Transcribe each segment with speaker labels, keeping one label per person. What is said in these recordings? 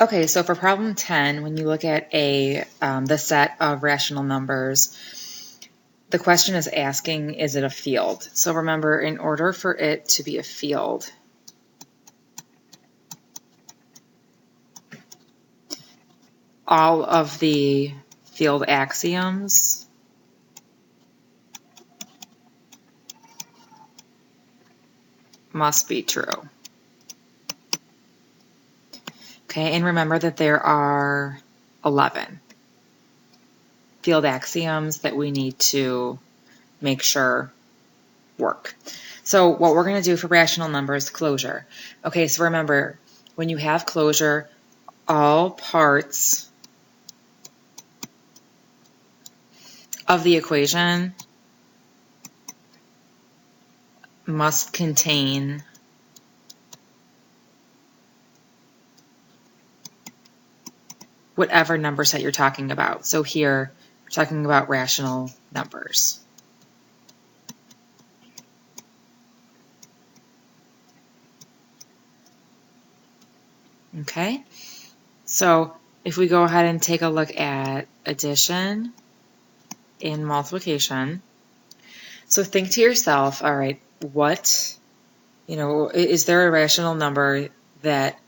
Speaker 1: Okay, so for problem 10, when you look at the set of rational numbers, the question is asking, is it a field? So remember, in order for it to be a field, all of the field axioms must be true. Okay, and remember that there are 11 field axioms that we need to make sure work. So what we're going to do for rational numbers, closure. Okay, so remember, when you have closure, all parts of the equation must contain whatever number set you're talking about. So here, we're talking about rational numbers. Okay, so if we go ahead and take a look at addition and multiplication, so think to yourself, all right, is there a rational number that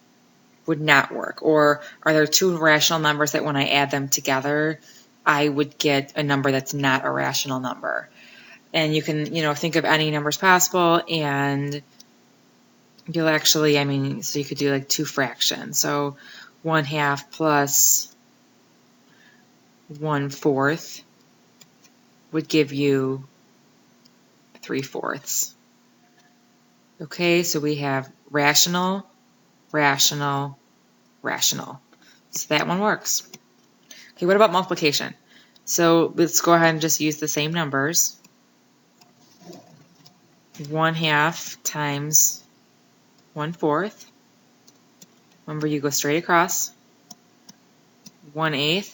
Speaker 1: would not work? Or are there two rational numbers that when I add them together, I would get a number that's not a rational number? And you can, think of any numbers possible, and you'll actually, so you could do like two fractions. So 1/2 plus 1/4 would give you 3/4. Okay, so we have rational, rational, rational. So that one works. Okay, what about multiplication? So let's go ahead and just use the same numbers. 1/2 times 1/4. Remember, you go straight across. 1/8.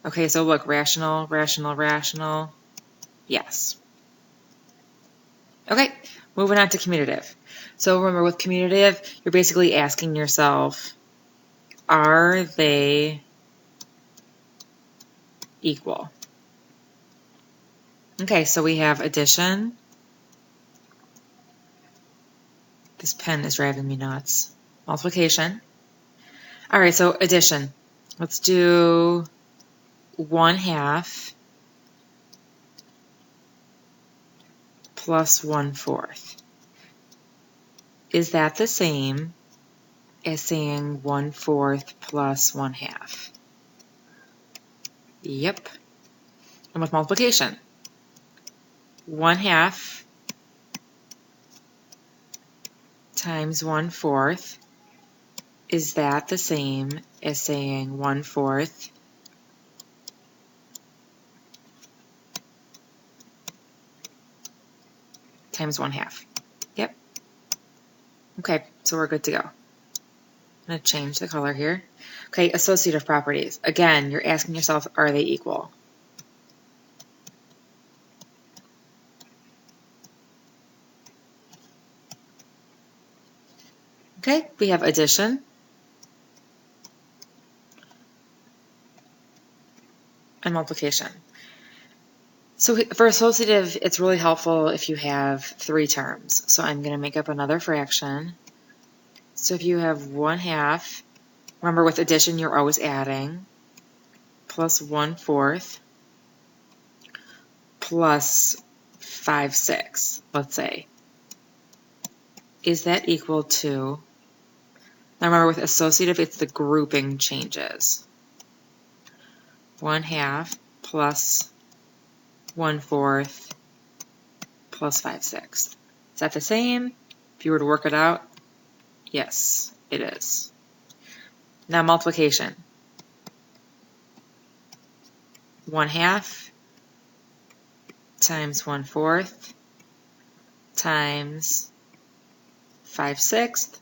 Speaker 1: Okay, so look, rational, rational, rational. Yes. Okay, moving on to commutative. So remember, with commutative, you're basically asking yourself, are they equal? Okay, so we have addition. This pen is driving me nuts. Multiplication. All right, so addition. Let's do 1/2 plus 1/4. Is that the same as saying 1/4 plus 1/2? Yep. And with multiplication, 1/2 times 1/4, is that the same as saying 1/4 times 1/2? Yep. Okay, so we're good to go. I'm going to change the color here. Okay, associative properties. Again, you're asking yourself, are they equal? Okay, we have addition and multiplication. So for associative, it's really helpful if you have 3 terms. So I'm going to make up another fraction. So if you have 1/2, remember with addition you're always adding, plus 1/4 plus 5/6, let's say. Is that equal to, now remember with associative it's the grouping changes. 1/2 plus 1/4 plus 5/6. Is that the same? If you were to work it out, yes, it is. Now multiplication. 1/2 times 1/4 times 5/6.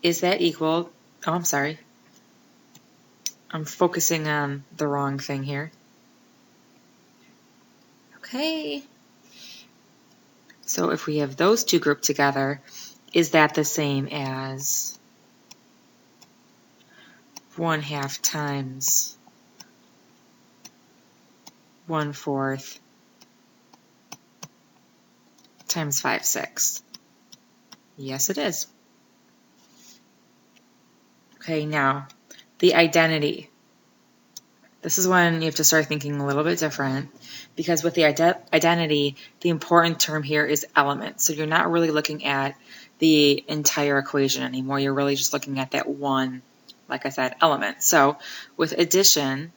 Speaker 1: Is that equal? Oh, I'm sorry. I'm focusing on the wrong thing here. Okay. So if we have those two grouped together, is that the same as 1/2 times 1/4 times 5/6? Yes, it is. Okay, now the identity. This is when you have to start thinking a little bit different, because with the identity, the important term here is element. So you're not really looking at the entire equation anymore. You're really just looking at that one, like I said, element. So with addition,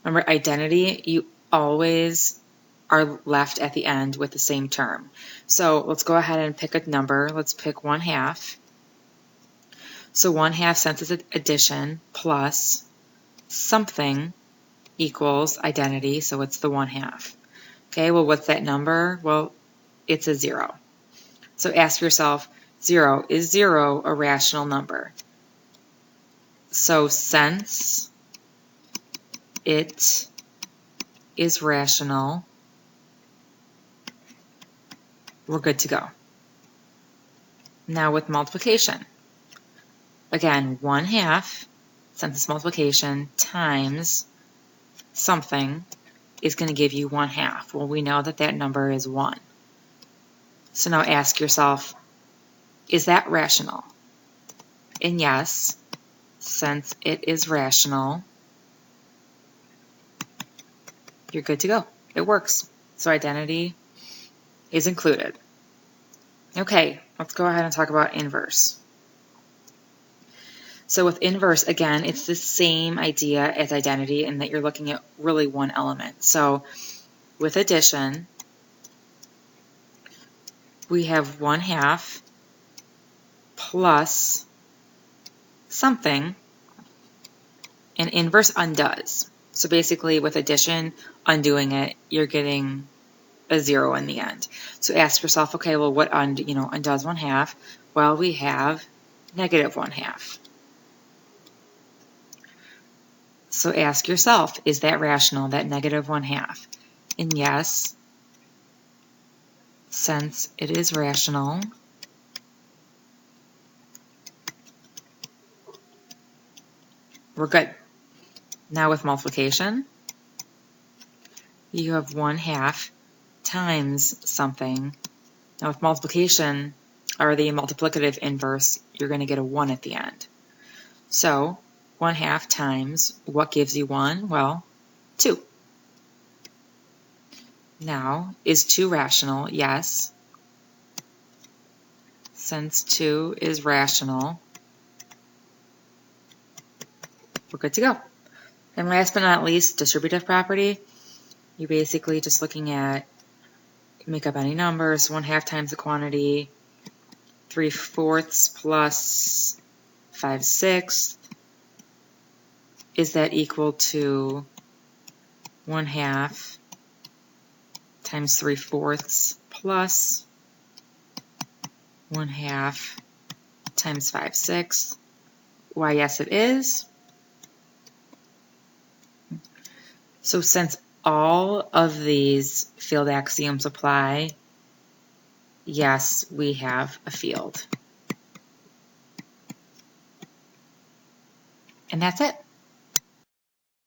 Speaker 1: remember identity, you always are left at the end with the same term. So let's go ahead and pick a number. Let's pick 1/2. So 1/2, since it's addition, plus something equals identity, so it's the 1/2. Okay, well, what's that number? Well, it's a 0. So ask yourself, 0, is 0 a rational number? So since it is rational, we're good to go. Now with multiplication. Again, 1/2, since it's multiplication, times something is going to give you 1/2. Well, we know that that number is 1. So now ask yourself, is that rational? And yes, since it is rational, you're good to go. It works. So identity is included. Okay, let's go ahead and talk about inverse. So with inverse, again, it's the same idea as identity in that you're looking at really one element. So with addition, we have 1/2 plus something, and inverse undoes. So basically with addition, undoing it, you're getting a 0 in the end. So ask yourself, okay, well, what undoes 1/2? Well, we have negative 1/2. So ask yourself, is that rational, that negative 1/2? And yes, since it is rational, we're good. Now with multiplication, you have 1/2 times something. Now with multiplication, or the multiplicative inverse, you're going to get a 1 at the end. So 1/2 times, what gives you 1? Well, 2. Now, is 2 rational? Yes. Since 2 is rational, we're good to go. And last but not least, distributive property. You're basically just looking at, make up any numbers, 1/2 times the quantity, 3/4 plus 5/6. Is that equal to 1/2 times 3/4 plus 1/2 times 5/6? Why, yes, it is. So since all of these field axioms apply, yes, we have a field. And that's it.